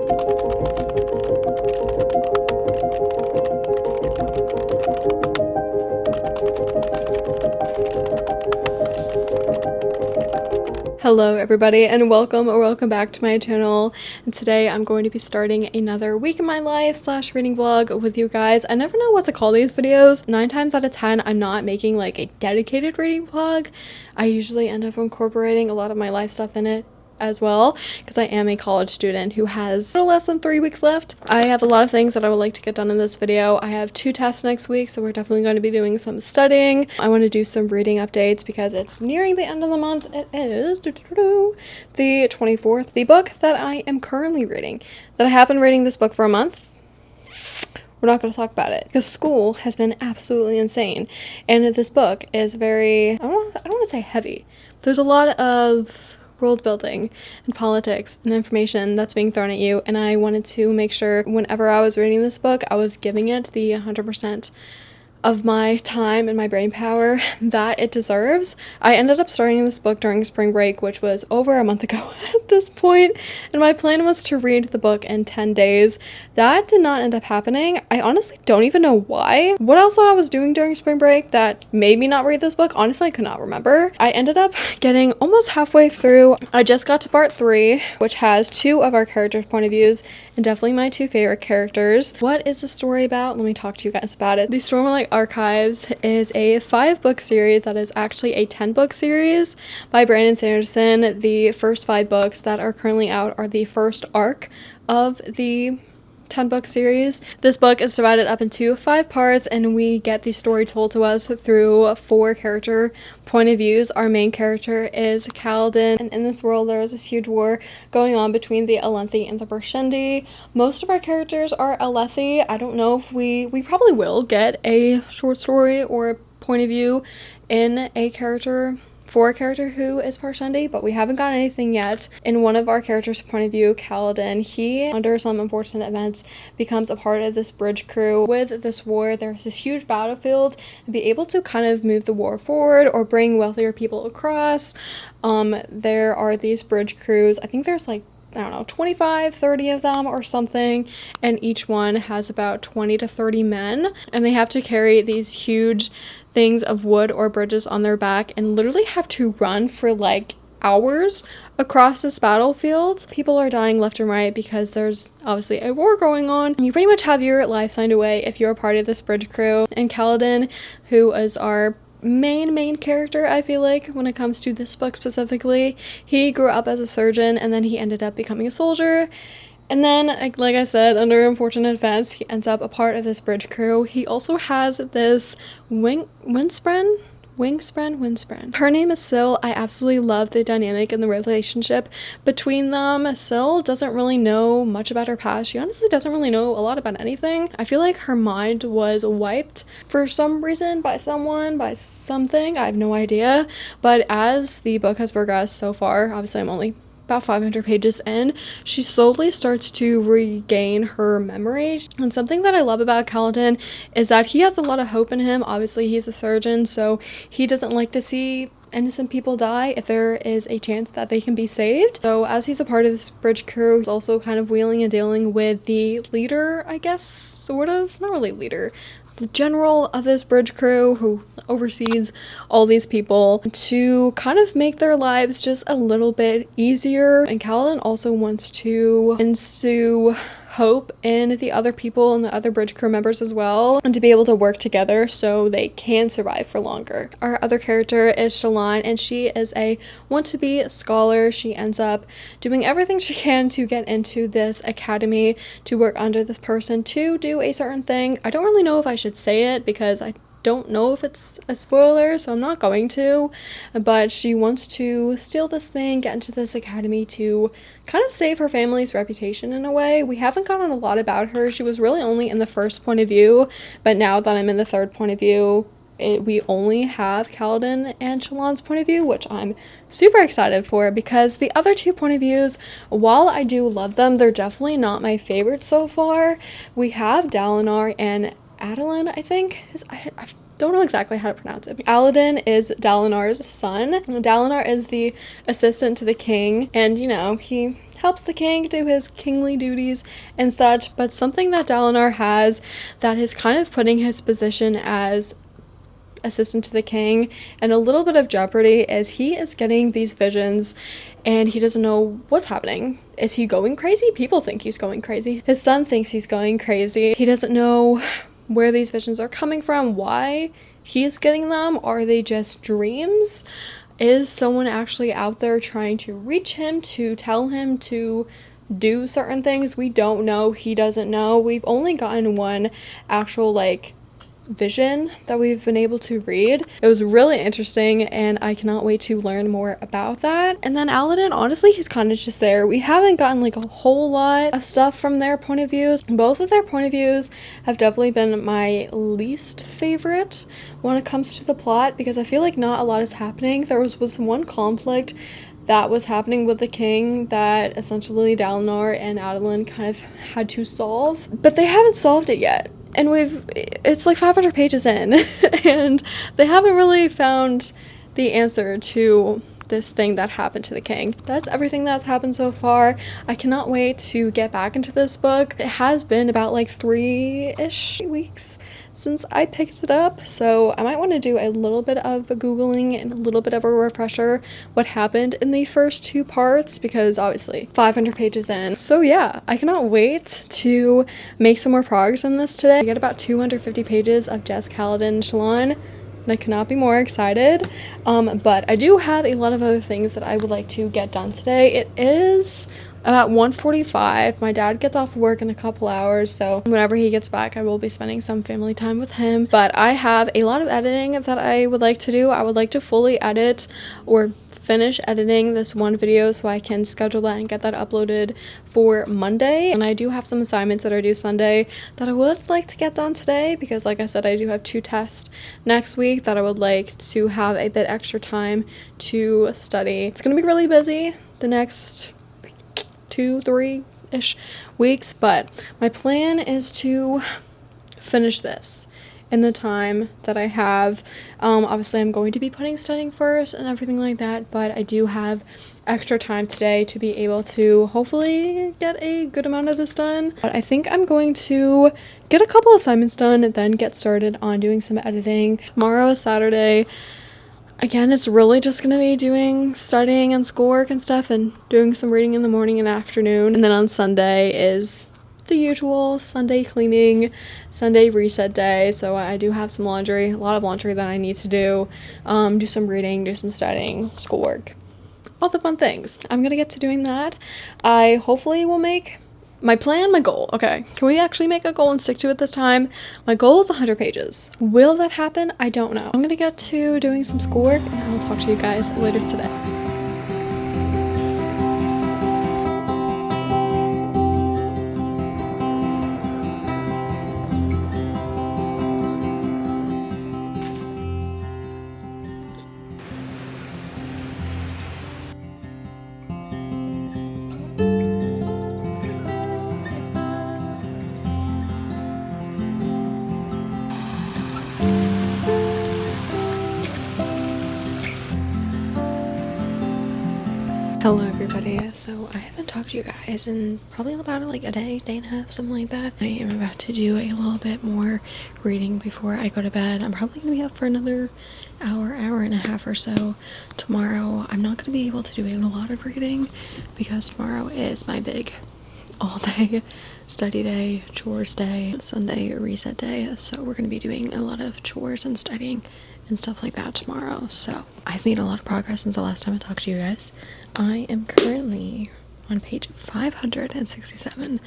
Hello everybody and welcome back to my channel, and today I'm going to be starting another week in my life / reading vlog with you guys. I never know what to call these videos. 9 times out of 10 I'm not making like a dedicated reading vlog. I usually end up incorporating a lot of my life stuff in it as well, because I am a college student who has a little less than 3 weeks left. I have a lot of things that I would like to get done in this video. I have 2 tests next week, so we're definitely going to be doing some studying. I want to do some reading updates because it's nearing the end of the month. It is the 24th. The book that I am currently reading, that I have been reading this book for a month, we're not going to talk about it because school has been absolutely insane, and this book is very, I don't want to say heavy. There's a lot of world building and politics and information that's being thrown at you, and I wanted to make sure whenever I was reading this book I was giving it the 100% of my time and my brain power that it deserves. I ended up starting this book during spring break, which was over a month ago at this point, and my plan was to read the book in 10 days. That did not end up happening. I honestly don't even know why. What else I was doing during spring break that made me not read this book, honestly I could not remember. I ended up getting almost halfway through. I just got to part 3, which has 2 of our characters' point of views, and definitely my 2 favorite characters. What is the story about? Let me talk to you guys about it. The Stormlight Archives is a 5-book series that is actually a 10-book series by Brandon Sanderson. The first 5 books that are currently out are the first arc of the 10-book series. This book is divided up into 5 parts, and we get the story told to us through 4 character point of views. Our main character is Kaladin, and in this world there is this huge war going on between the Alethi and the Parshendi. Most of our characters are Alethi. I don't know if we probably will get a short story or a point of view in a character for a character who is Parshendi, but we haven't got anything yet. In one of our characters' point of view, Kaladin, he, under some unfortunate events, becomes a part of this bridge crew. With this war, there's this huge battlefield, and be able to kind of move the war forward or bring wealthier people across. There are these bridge crews. I think there's like, I don't know, 25, 30 of them or something, and each one has about 20 to 30 men, and they have to carry these huge things of wood or bridges on their back and literally have to run for like hours across this battlefield. People are dying left and right because there's obviously a war going on. You pretty much have your life signed away if you're a part of this bridge crew. And Kaladin, who is our main character, I feel like, when it comes to this book specifically, he grew up as a surgeon and then he ended up becoming a soldier. And then, like I said, under unfortunate events, he ends up a part of this bridge crew. He also has this Windspren. Her name is Syl. I absolutely love the dynamic and the relationship between them. Syl doesn't really know much about her past. She honestly doesn't really know a lot about anything. I feel like her mind was wiped for some reason by someone, by something. I have no idea. But as the book has progressed so far, obviously I'm only about 500 pages in, she slowly starts to regain her memories. And something that I love about Kaladin is that he has a lot of hope in him. Obviously he's a surgeon, so he doesn't like to see innocent people die if there is a chance that they can be saved. So as he's a part of this bridge crew, he's also kind of wheeling and dealing with the leader, I guess, sort of, not really leader, the general of this bridge crew who oversees all these people, to kind of make their lives just a little bit easier. And Kaladin also wants to ensue hope in the other people and the other bridge crew members as well, and to be able to work together so they can survive for longer. Our other character is Shallan, and she is a want-to-be scholar. She ends up doing everything she can to get into this academy, to work under this person, to do a certain thing. I don't really know if I should say it because I don't know if it's a spoiler, so I'm not going to, but she wants to steal this thing, get into this academy to kind of save her family's reputation in a way. We haven't gotten a lot about her. She was really only in the first point of view, but now that I'm in the third point of view, we only have Kaladin and Shallan's point of view, which I'm super excited for, because the other 2 point of views, while I do love them, they're definitely not my favorite so far. We have Dalinar and Adolin, I think. I don't know exactly how to pronounce it. Aladin is Dalinar's son. Dalinar is the assistant to the king, and, you know, he helps the king do his kingly duties and such. But something that Dalinar has that is kind of putting his position as assistant to the king and a little bit of jeopardy is he is getting these visions and he doesn't know what's happening. Is he going crazy? People think he's going crazy. His son thinks he's going crazy. He doesn't know where these visions are coming from, why he's getting them. Are they just dreams? Is someone actually out there trying to reach him, to tell him to do certain things? We don't know. He doesn't know. We've only gotten one actual vision that we've been able to read. It was really interesting and I cannot wait to learn more about that. And then Aladdin, honestly, he's kind of just there. We haven't gotten a whole lot of stuff from their point of views. Both of their point of views have definitely been my least favorite when it comes to the plot because I feel like not a lot is happening. There was one conflict that was happening with the king that essentially Dalinar and Adolin kind of had to solve, but they haven't solved it yet. And it's 500 pages in and they haven't really found the answer to this thing that happened to the king. That's everything that's happened so far. I cannot wait to get back into this book. It has been about 3-ish weeks since I picked it up, so I might want to do a little bit of Googling and a little bit of a refresher what happened in the first 2 parts because obviously 500 pages in. So yeah, I cannot wait to make some more progress in this today. I get about 250 pages of Jez, Kaladin, and Shallan, and I cannot be more excited. But I do have a lot of other things that I would like to get done today. It is about 1:45. My dad gets off work in a couple hours, so whenever he gets back, I will be spending some family time with him. But I have a lot of editing that I would like to do. I would like to fully edit or finish editing this one video so I can schedule that and get that uploaded for Monday. And I do have some assignments that are due Sunday that I would like to get done today because like I said, I do have 2 tests next week that I would like to have a bit extra time to study. It's gonna be really busy the next 2-3-ish weeks, but my plan is to finish this in the time that I have. Obviously I'm going to be putting studying first and everything like that, but I do have extra time today to be able to hopefully get a good amount of this done. But I think I'm going to get a couple assignments done and then get started on doing some editing. Tomorrow is Saturday. Again, it's really just going to be doing studying and schoolwork and stuff and doing some reading in the morning and afternoon. And then on Sunday is the usual Sunday cleaning, Sunday reset day. So I do have some laundry, a lot of laundry that I need to do some reading, do some studying, schoolwork, all the fun things. I'm going to get to doing that. I hopefully will make my plan, my goal. Okay, can we actually make a goal and stick to it this time? My goal is 100 pages. Will that happen? I don't know. I'm gonna get to doing some schoolwork and I will talk to you guys later today. Hello everybody, so I haven't talked to you guys in probably about a day and a half, something like that. I am about to do a little bit more reading before I go to bed. I'm probably going to be up for another hour and a half or so tomorrow. I'm not going to be able to do a lot of reading because tomorrow is my big all day study day, chores day, Sunday reset day, so we're going to be doing a lot of chores and studying and stuff like that tomorrow. So I've made a lot of progress since the last time I talked to you guys. I am currently on page 567.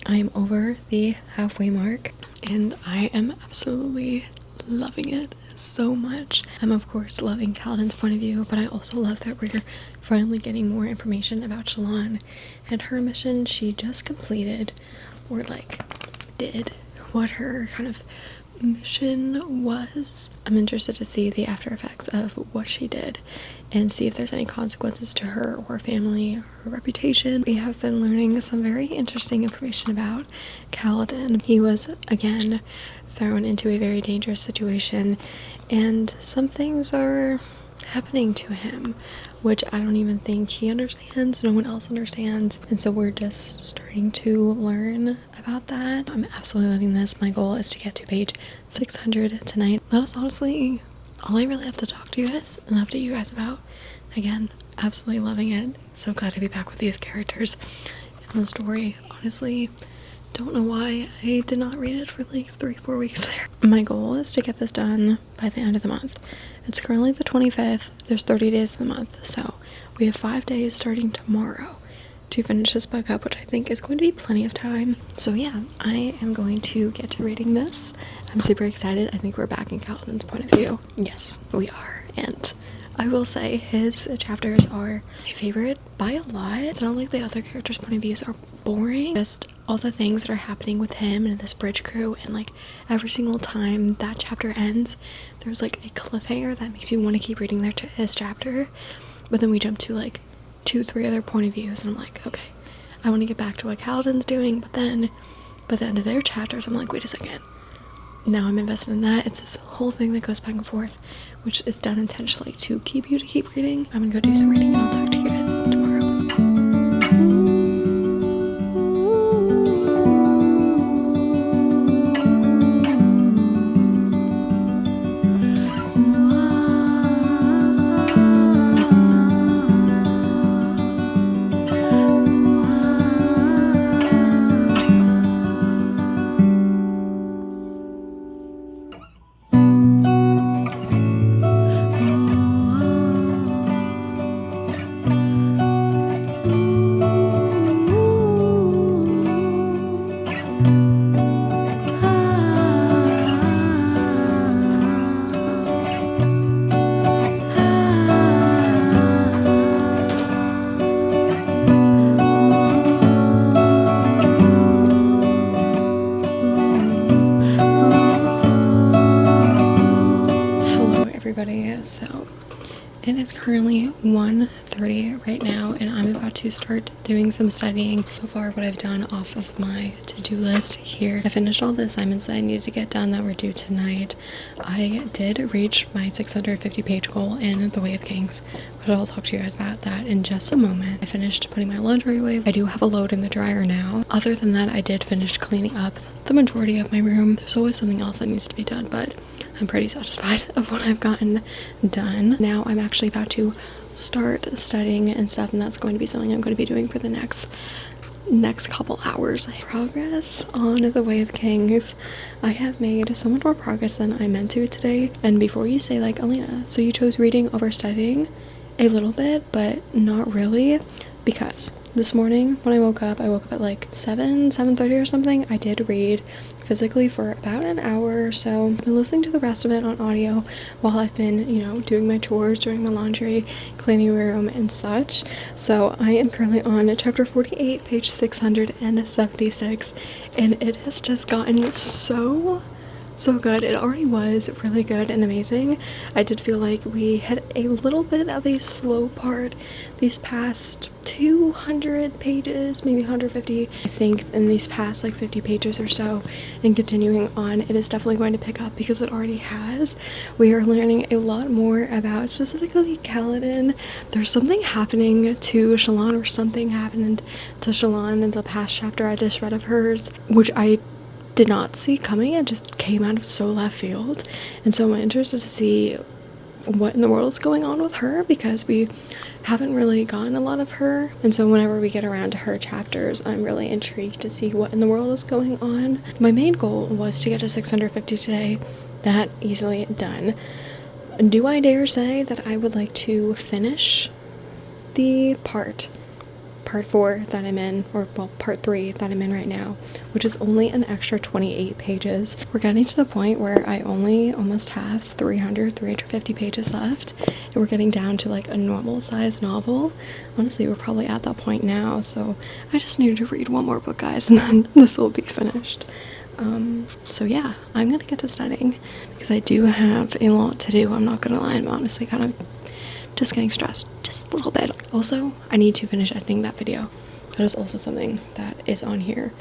I am over the halfway mark and I am absolutely loving it so much. I'm of course loving Kaladin's point of view, but I also love that we're finally getting more information about Shallan and her mission. She just completed, or did what her kind of mission was. I'm interested to see the after effects of what she did and see if there's any consequences to her or her family or her reputation. We have been learning some very interesting information about Kaladin. He was again thrown into a very dangerous situation and some things are happening to him. which I don't even think he understands, no one else understands. And so we're just starting to learn about that. I'm absolutely loving this. My goal is to get to page 600 tonight. That is honestly all I really have to talk to you guys and update you guys about. Again, absolutely loving it. So glad to be back with these characters in the story. Honestly, don't know why I did not read it for like 3-4 weeks there. My goal is to get this done by the end of the month. It's currently the 25th. There's 30 days of the month, so we have 5 days starting tomorrow to finish this book up, which I think is going to be plenty of time. So yeah, I am going to get to reading this. I'm super excited. I think we're back in Kaladin's point of view. Yes, we are. And I will say his chapters are my favorite by a lot. It's not like the other characters' point of views are boring. Just all the things that are happening with him and this bridge crew, and like every single time that chapter ends, there's like a cliffhanger that makes you want to keep reading his chapter. But then we jump to like 2-3 other point of views, and I'm like, okay, I want to get back to what Kaladin's doing. But then by the end of their chapters, I'm like, wait a second. Now I'm invested in that. It's this whole thing that goes back and forth, which is done intentionally to keep reading. I'm gonna go do some reading, and I'll talk to you guys tomorrow. So it is currently 1:30 right now, and I'm about to start doing some studying. So far, what I've done off of my to-do list here, I finished all the assignments that I needed to get done that were due tonight. I did reach my 650 page goal in The Way of Kings, but I'll talk to you guys about that in just a moment. I finished putting my laundry away. I do have a load in the dryer now. Other than that, I did finish cleaning up the majority of my room. There's always something else that needs to be done, but I'm pretty satisfied of what I've gotten done. Now I'm actually about to start studying and stuff, and that's going to be something I'm going to be doing for the next couple hours. Progress on The Way of Kings. I have made so much more progress than I meant to today. And before you say like, Alina, so you chose reading over studying? A little bit, but not really, because this morning when I woke up at like 7:30 or something. I did read physically for about an hour or so. I've been listening to the rest of it on audio while I've been, doing my chores, doing my laundry, cleaning my room and such. So I am currently on chapter 48, page 676, and it has just gotten so good. It already was really good and amazing. I did feel like we had a little bit of a slow part these past 200 pages, maybe 150. I think in these past like 50 pages or so, and continuing on, it is definitely going to pick up because it already has. We are learning a lot more about specifically Kaladin. There's something happening to Shallan, or something happened to Shallan in the past chapter I just read of hers, which I did not see coming. It just came out of so left field, and so I'm interested to see what in the world is going on with her, because we haven't really gotten a lot of her, and so whenever we get around to her chapters, I'm really intrigued to see what in the world is going on. My main goal was to get to 650 today. That easily done. Do I dare say that I would like to finish the part 4 that I'm in, or well, part 3 that I'm in right now, which is only an extra 28 pages. We're getting to the point where I only almost have 350 pages left, and we're getting down to like a normal size novel. Honestly, we're probably at that point now, so I just need to read one more book, guys, and then this will be finished. So yeah, I'm gonna get to studying because I do have a lot to do. I'm not gonna lie, I'm honestly kind of just getting stressed just a little bit. Also, I need to finish editing that video. That is also something that is on here.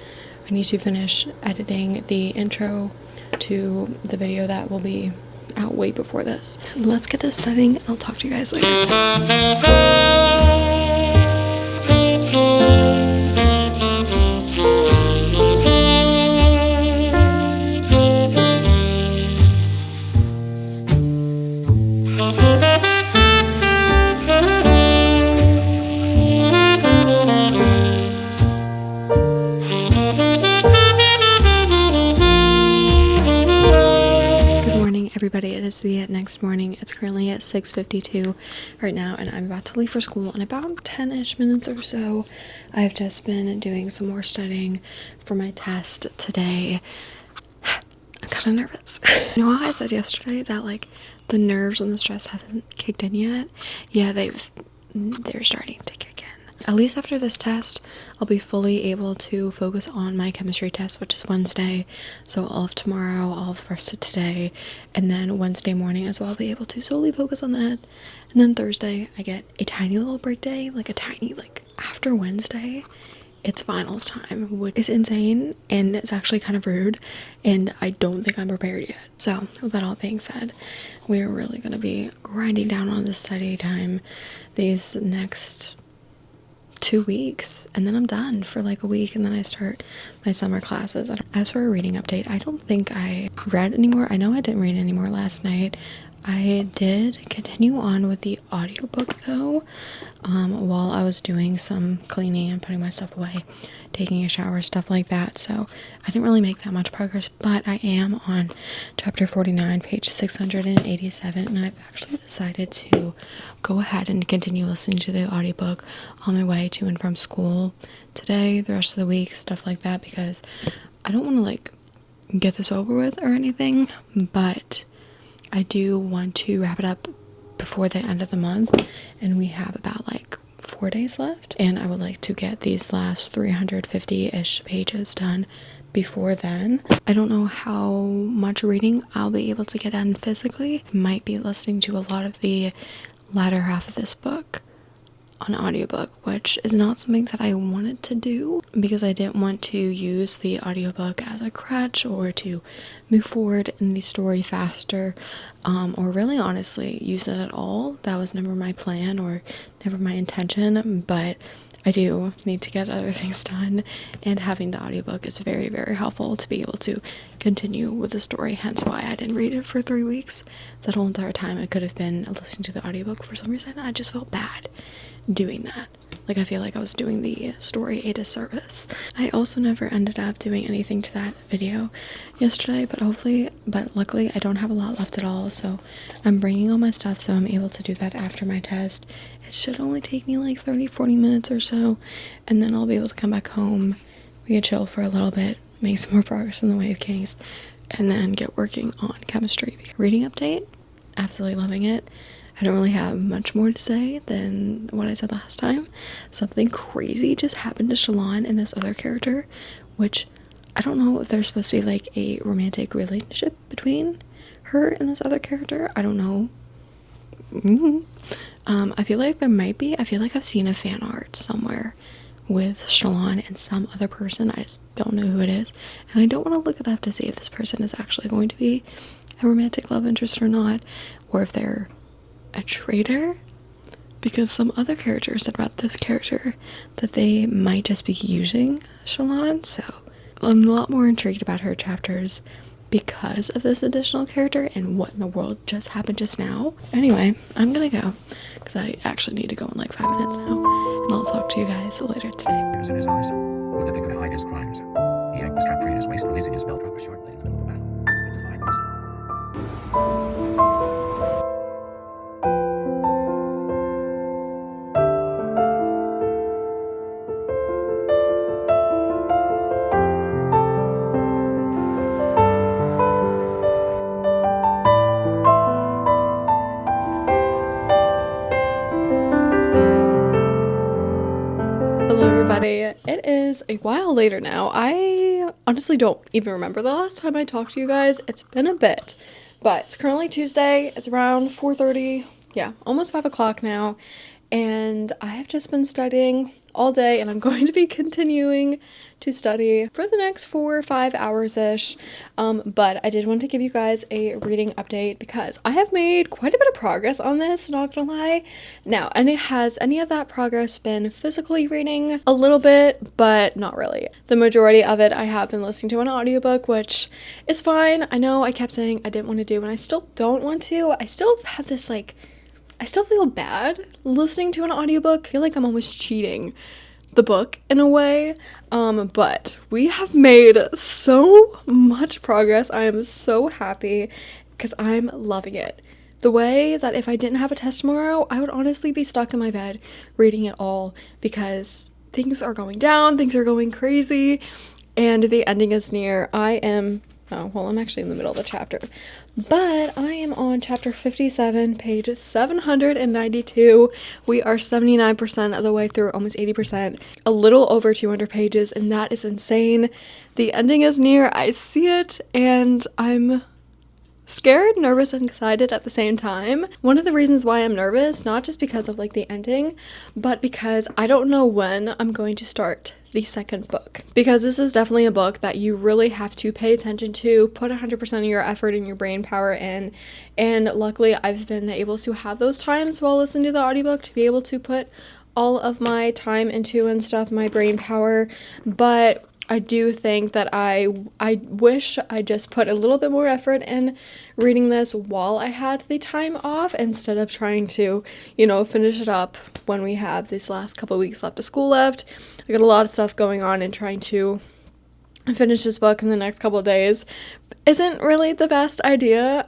I need to finish editing the intro to the video that will be out way before this. Let's get this studying. I'll talk to you guys later. Everybody, it is the next morning. It's currently at 6:52 right now, and I'm about to leave for school in about 10-ish minutes or so. I've just been doing some more studying for my test today. I'm kind of nervous. You know how I said yesterday that like the nerves and the stress haven't kicked in yet? Yeah, they're starting to kick in. At least after this test, I'll be fully able to focus on my chemistry test, which is Wednesday. So all of tomorrow, all of the rest of today, and then Wednesday morning as well, I'll be able to solely focus on that. And then Thursday, I get a tiny little break day, like after Wednesday, it's finals time, which is insane, and it's actually kind of rude, and I don't think I'm prepared yet. So with that all being said, we're really going to be grinding down on the study time these next 2 weeks, and then I'm done for like a week, and then I start my summer classes. As for a reading update, I don't think I read anymore. I know I didn't read anymore last night. I did continue on with the audiobook though, while I was doing some cleaning and putting my stuff away, taking a shower, stuff like that. So I didn't really make that much progress, but I am on chapter 49, page 687, and I've actually decided to go ahead and continue listening to the audiobook on my way to and from school today, the rest of the week, stuff like that, because I don't want to like get this over with or anything, but I do want to wrap it up before the end of the month, and we have about like 4 days left, and I would like to get these last 350-ish pages done before then. I don't know how much reading I'll be able to get done physically. Might be listening to a lot of the latter half of this book on audiobook, which is not something that I wanted to do because I didn't want to use the audiobook as a crutch or to move forward in the story faster, or really honestly use it at all. That was never my plan or never my intention, but I do need to get other things done, and having the audiobook is very, very helpful to be able to continue with the story, hence why I didn't read it for 3 weeks. That whole entire time I could have been listening to the audiobook. For some reason I just felt bad doing that. Like I feel like I was doing the story a disservice. I also never ended up doing anything to that video yesterday, but luckily I don't have a lot left at all, so I'm bringing all my stuff so I'm able to do that after my test. It should only take me like 30-40 minutes or so, and then I'll be able to come back home. We can chill for a little bit, make some more progress in the Wave Kings, and then get working on chemistry. Reading update, absolutely loving it. I don't really have much more to say than what I said last time. Something crazy just happened to Shallan and this other character, which I don't know if there's supposed to be like a romantic relationship between her and this other character. I don't know. I feel like there might be. I feel like I've seen a fan art somewhere with Shallan and some other person. I just don't know who it is, and I don't want to look it up to see if this person is actually going to be a romantic love interest or not, or if they're a traitor, because some other character said about this character that they might just be using Shallan. So I'm a lot more intrigued about her chapters because of this additional character and what in the world just happened just now. Anyway, I'm gonna go because I actually need to go in like 5 minutes now, and I'll talk to you guys later today. In his eyes, would that they could hide his crimes. He yanked the strap free at his waist, releasing his belt rope shortly in the middle of the battle. It defied reason. Hello everybody, it is a while later now. I honestly don't even remember the last time I talked to you guys. It's been a bit, but it's currently Tuesday. It's around 4:30, yeah, almost 5 o'clock now, and I have just been studying all day, and I'm going to be continuing to study for the next 4 or 5 hours-ish. But I did want to give you guys a reading update because I have made quite a bit of progress on this, not gonna lie. Now, and has any of that progress been physically reading? A little bit, but not really. The majority of it I have been listening to an audiobook, which is fine. I know I kept saying I didn't want to do, and I still don't want to. I still have this, like, I still feel bad listening to an audiobook. I feel like I'm almost cheating the book in a way. But we have made so much progress. I am so happy because I'm loving it. The way that if I didn't have a test tomorrow, I would honestly be stuck in my bed reading it all because things are going down, things are going crazy, and the ending is near. I'm actually in the middle of the chapter, but I am on chapter 57, page 792. We are 79% of the way through, almost 80%, a little over 200 pages, and that is insane. The ending is near, I see it, and I'm scared, nervous, and excited at the same time. One of the reasons why I'm nervous, not just because of like the ending, but because I don't know when I'm going to start the second book. Because this is definitely a book that you really have to pay attention to, put 100% of your effort and your brain power in, and luckily I've been able to have those times while listening to the audiobook to be able to put all of my time into and stuff, my brain power. But I do think that I wish I just put a little bit more effort in reading this while I had the time off instead of trying to, finish it up when we have these last couple weeks left of school left. I got a lot of stuff going on, and trying to finish this book in the next couple of days isn't really the best idea.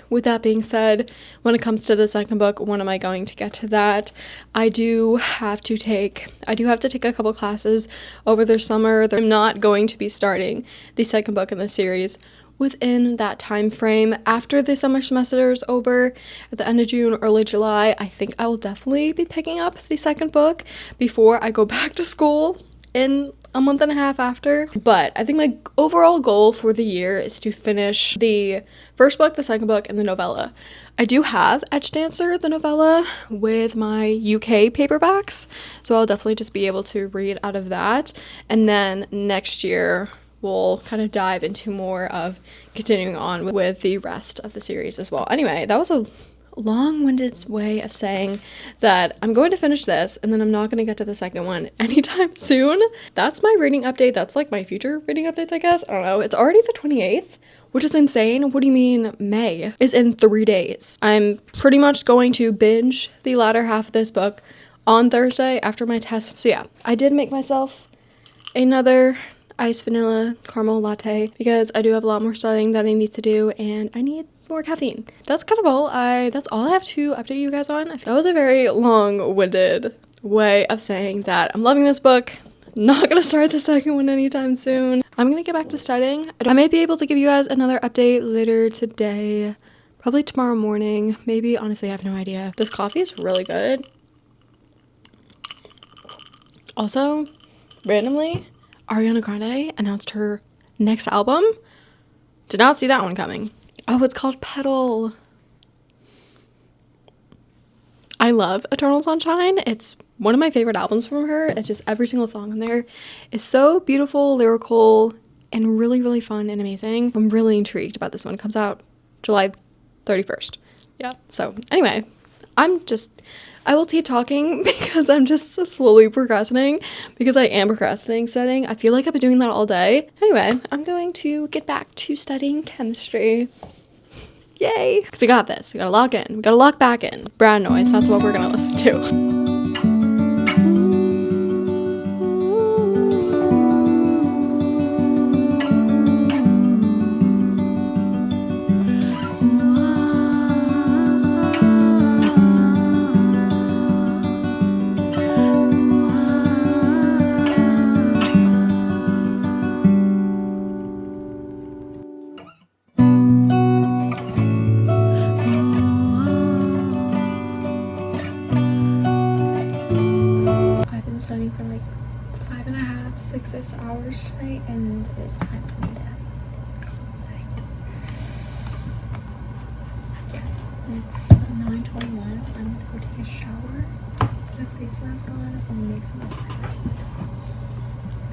With that being said, when it comes to the second book, when am I going to get to that? I do have to take a couple classes over the summer. I'm not going to be starting the second book in the series within that time frame. After the summer semester is over, at the end of June, early July, I think I will definitely be picking up the second book before I go back to school in a month and a half after. But I think my overall goal for the year is to finish the first book, the second book, and the novella. I do have Edgedancer, the novella, with my UK paperbacks, so I'll definitely just be able to read out of that. And then next year we'll kind of dive into more of continuing on with the rest of the series as well. Anyway, that was a long-winded way of saying that I'm going to finish this and then I'm not going to get to the second one anytime soon. That's my reading update. That's like my future reading updates, I guess. I don't know. It's already the 28th, which is insane. What do you mean May is in 3 days? I'm pretty much going to binge the latter half of this book on Thursday after my test. So yeah, I did make myself another iced vanilla caramel latte because I do have a lot more studying that I need to do and I need more caffeine. That's kind of all. That's all I have to update you guys on. That was a very long-winded way of saying that I'm loving this book. Not gonna start the second one anytime soon. I'm gonna get back to studying. I may be able to give you guys another update later today, probably tomorrow morning, maybe. Honestly, I have no idea. This coffee is really good. Also, randomly, Ariana Grande announced her next album. Did not see that one coming. Oh, it's called Petal. I love Eternal Sunshine. It's one of my favorite albums from her. It's just every single song in there is so beautiful, lyrical, and really, really fun and amazing. I'm really intrigued about this one. It comes out July 31st. Yeah. So anyway, I will keep talking because I'm just slowly procrastinating because I am procrastinating studying. I feel like I've been doing that all day. Anyway, I'm going to get back to studying chemistry. Yay! Because we got this. We gotta log in. We gotta log back in. Brown noise. That's what we're gonna listen to. Studying for like 5.5, 6 hours tonight, and it is time for me to call it night. Yeah, it's 9:21. I'm gonna go take a shower, put a face mask on and make some noise.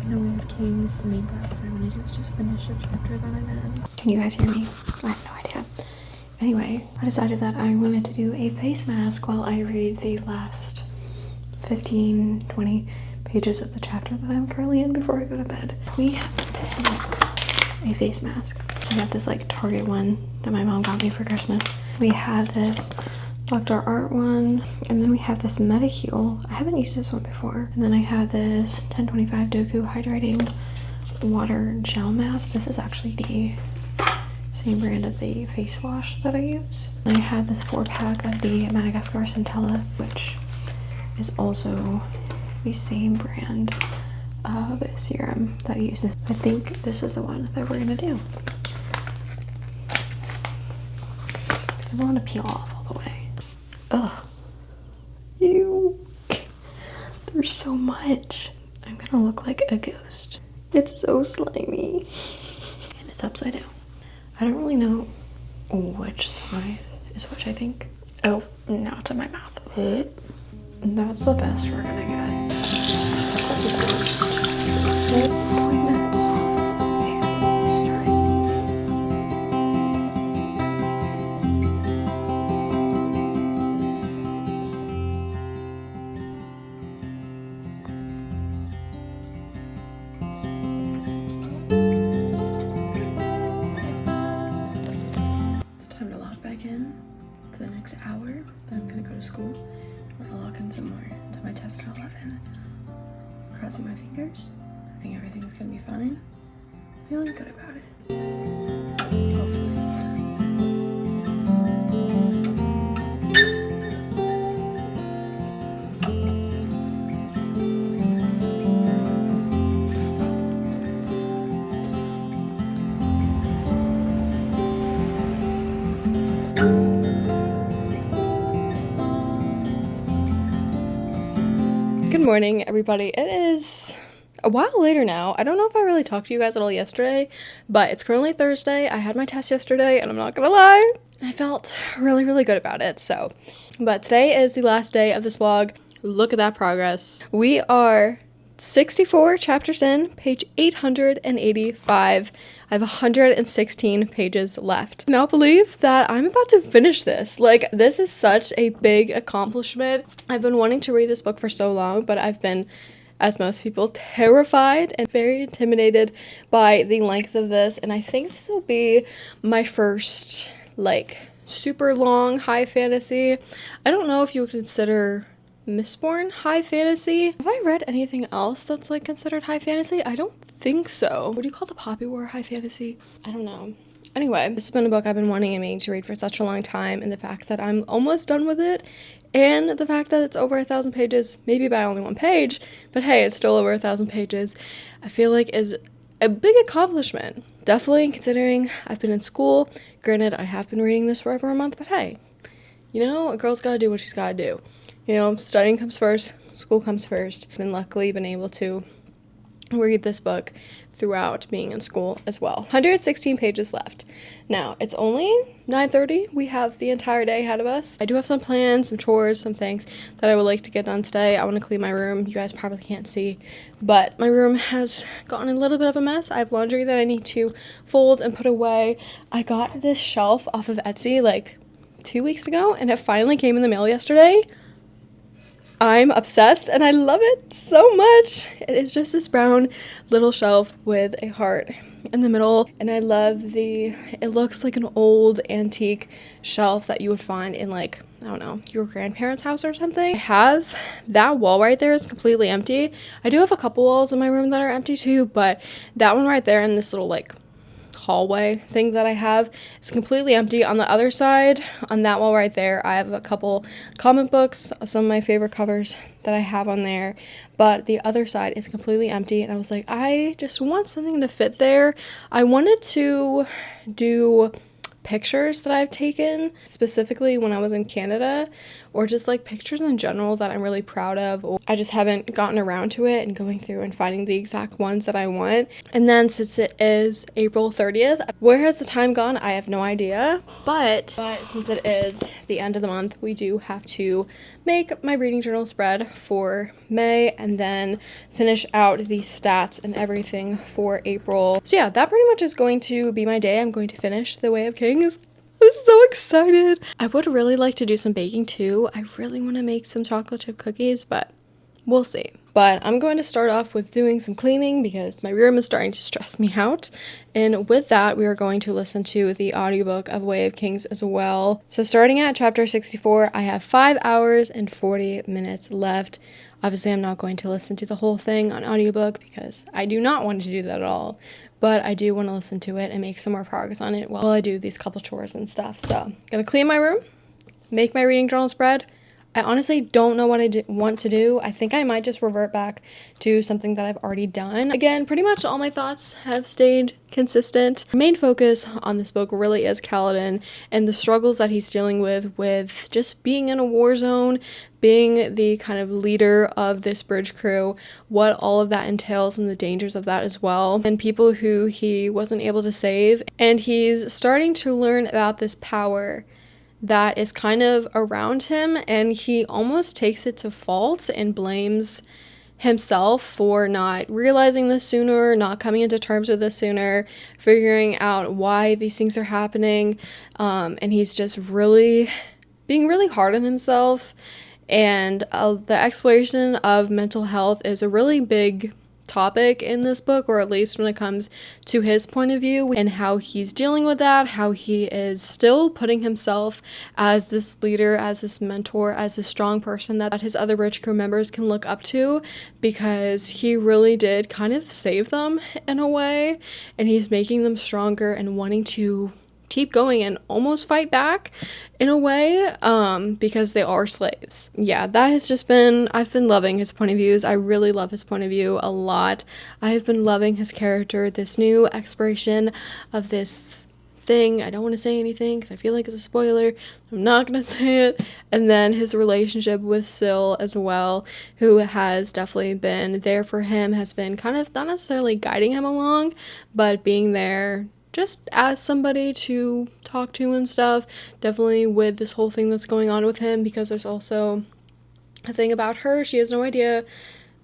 And then we have Kings. The main purpose I want to do is just finish the chapter that I'm in. Can you guys hear me? I have no idea. Anyway, I decided that I wanted to do a face mask while I read the last 15-20 pages of the chapter that I'm currently in before I go to bed. We have to pick a face mask. We have this like Target one that my mom got me for Christmas. We have this Dr. Art one, and then we have this Mediheel. I haven't used this one before. And then I have this 1025 Doku Hydrating Water Gel Mask. This is actually the same brand of the face wash that I use. And I have this 4-pack of the Madagascar Centella, which is also the same brand of serum that I use. I think this is the one that we're gonna do. Because I don't want to peel off all the way. Ugh. Ew. There's so much. I'm gonna look like a ghost. It's so slimy. And it's upside down. I don't really know which side is which, I think. Oh, now it's in my mouth. That's the best we're gonna get. That's the worst. 20 minutes. And start. It's time to log back in for the next hour. Then I'm gonna go to school. I'll log in some more to my test at 11. Crossing my fingers. I think everything's gonna be fine. Feeling good about it. Hopefully. Good morning, everybody. It is a while later now. I don't know if I really talked to you guys at all yesterday, but it's currently Thursday. I had my test yesterday, and I'm not gonna lie, I felt really, really good about it. But today is the last day of this vlog. Look at that progress. We are 64 chapters in, page 885. I have 116 pages left. I cannot believe that I'm about to finish this. Like, this is such a big accomplishment. I've been wanting to read this book for so long, but I've been, as most people, terrified and very intimidated by the length of this. And I think this will be my first, like, super long high fantasy. I don't know if you would consider Mistborn high fantasy. Have I read anything else that's like considered high fantasy? I don't think so. What do you call the Poppy War high fantasy? I don't know. Anyway, this has been a book I've been wanting and meaning to read for such a long time, and the fact that I'm almost done with it, and the fact that it's over 1,000 pages, maybe by only one page, but hey, it's still over 1,000 pages, I feel like is a big accomplishment. Definitely considering I've been in school. Granted, I have been reading this for over a month, but hey, you know, a girl's gotta do what she's gotta do. You know, studying comes first, school comes first, and luckily been able to read this book throughout being in school as well. 116 pages left. Now, it's only 9:30. We have the entire day ahead of us. I do have some plans, some chores, some things that I would like to get done today. I want to clean my room. You guys probably can't see, but my room has gotten a little bit of a mess. I have laundry that I need to fold and put away. I got this shelf off of Etsy like 2 weeks ago, and it finally came in the mail yesterday. I'm obsessed and I love it so much. It is just this brown little shelf with a heart in the middle, and I love it looks like an old antique shelf that you would find in, like, I don't know, your grandparents' house or something. I have that wall right there is completely empty. I do have a couple walls in my room that are empty too, but that one right there in this little like hallway thing that I have is completely empty. On the other side, on that wall right there, I have a couple comic books, some of my favorite covers that I have on there, but the other side is completely empty, and I was like, I just want something to fit there. I wanted to do pictures that I've taken specifically when I was in Canada, or just like pictures in general that I'm really proud of, or I just haven't gotten around to it and going through and finding the exact ones that I want. And then since it is April 30th, where has the time gone? I have no idea, but since it is the end of the month, we do have to make my reading journal spread for May and then finish out the stats and everything for April. So yeah, that pretty much is going to be my day. I'm going to finish The Way of Kings. I'm so excited. I would really like to do some baking too. I really want to make some chocolate chip cookies, but we'll see. But I'm going to start off with doing some cleaning because my room is starting to stress me out. And with that, we are going to listen to the audiobook of Way of Kings as well. So starting at chapter 64, I have 5 hours and 40 minutes left. Obviously, I'm not going to listen to the whole thing on audiobook because I do not want to do that at all. But I do want to listen to it and make some more progress on it while I do these couple chores and stuff. So I'm going to clean my room, make my reading journal spread. I honestly don't know what I want to do. I think I might just revert back to something that I've already done. Again, pretty much all my thoughts have stayed consistent. The main focus on this book really is Kaladin and the struggles that he's dealing with just being in a war zone, being the kind of leader of this bridge crew, what all of that entails and the dangers of that as well, and people who he wasn't able to save. And he's starting to learn about this power that is kind of around him, and he almost takes it to fault and blames himself for not realizing this sooner, not coming into terms with this sooner, figuring out why these things are happening, and he's just really being really hard on himself. And the exploration of mental health is a really big topic in this book, or at least when it comes to his point of view and how he's dealing with that, how he is still putting himself as this leader, as this mentor, as a strong person that his other bridge crew members can look up to, because he really did kind of save them in a way, and he's making them stronger and wanting to keep going and almost fight back in a way, because they are slaves. Yeah, that has just been, I've been loving his point of views. I really love his point of view a lot. I have been loving his character, this new exploration of this thing. I don't want to say anything because I feel like it's a spoiler. I'm not going to say it. And then his relationship with Syl as well, who has definitely been there for him, has been kind of not necessarily guiding him along, but being there just as somebody to talk to and stuff, definitely with this whole thing that's going on with him, because there's also a thing about her. She has no idea,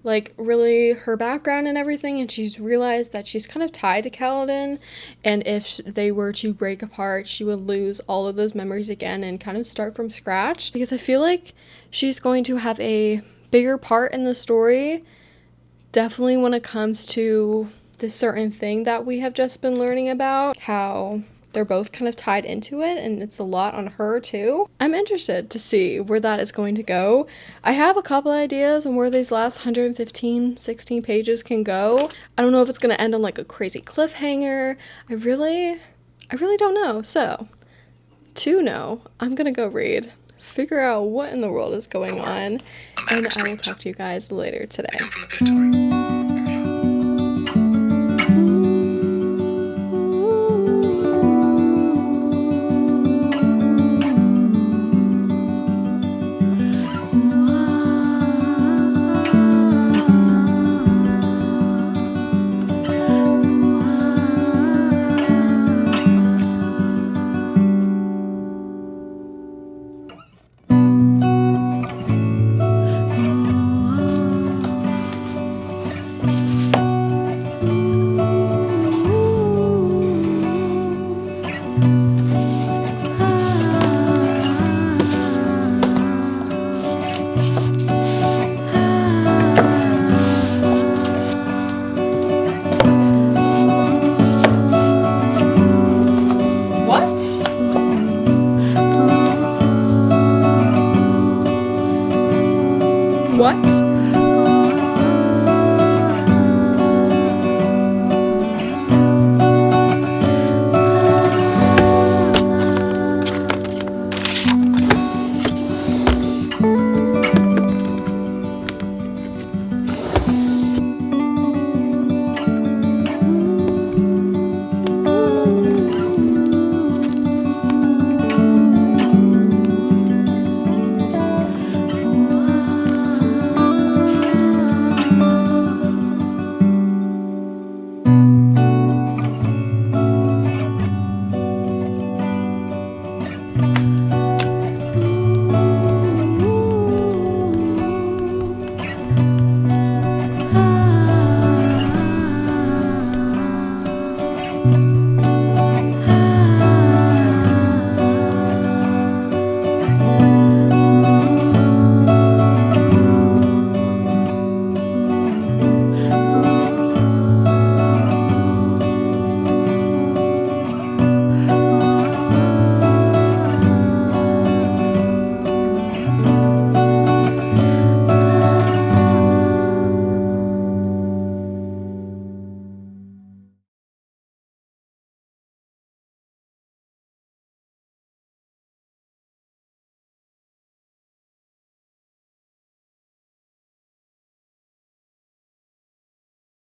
like, really her background and everything, and she's realized that she's kind of tied to Kaladin, and if they were to break apart, she would lose all of those memories again and kind of start from scratch, because I feel like she's going to have a bigger part in the story, definitely when it comes to this certain thing that we have just been learning about, how they're both kind of tied into it, and it's a lot on her too. I'm interested to see where that is going to go. I have a couple ideas on where these last 16 pages can go. I don't know if it's going to end on like a crazy cliffhanger. I really don't know. So, to know, I'm going to go read, figure out what in the world is going on, and I will talk to you guys later today.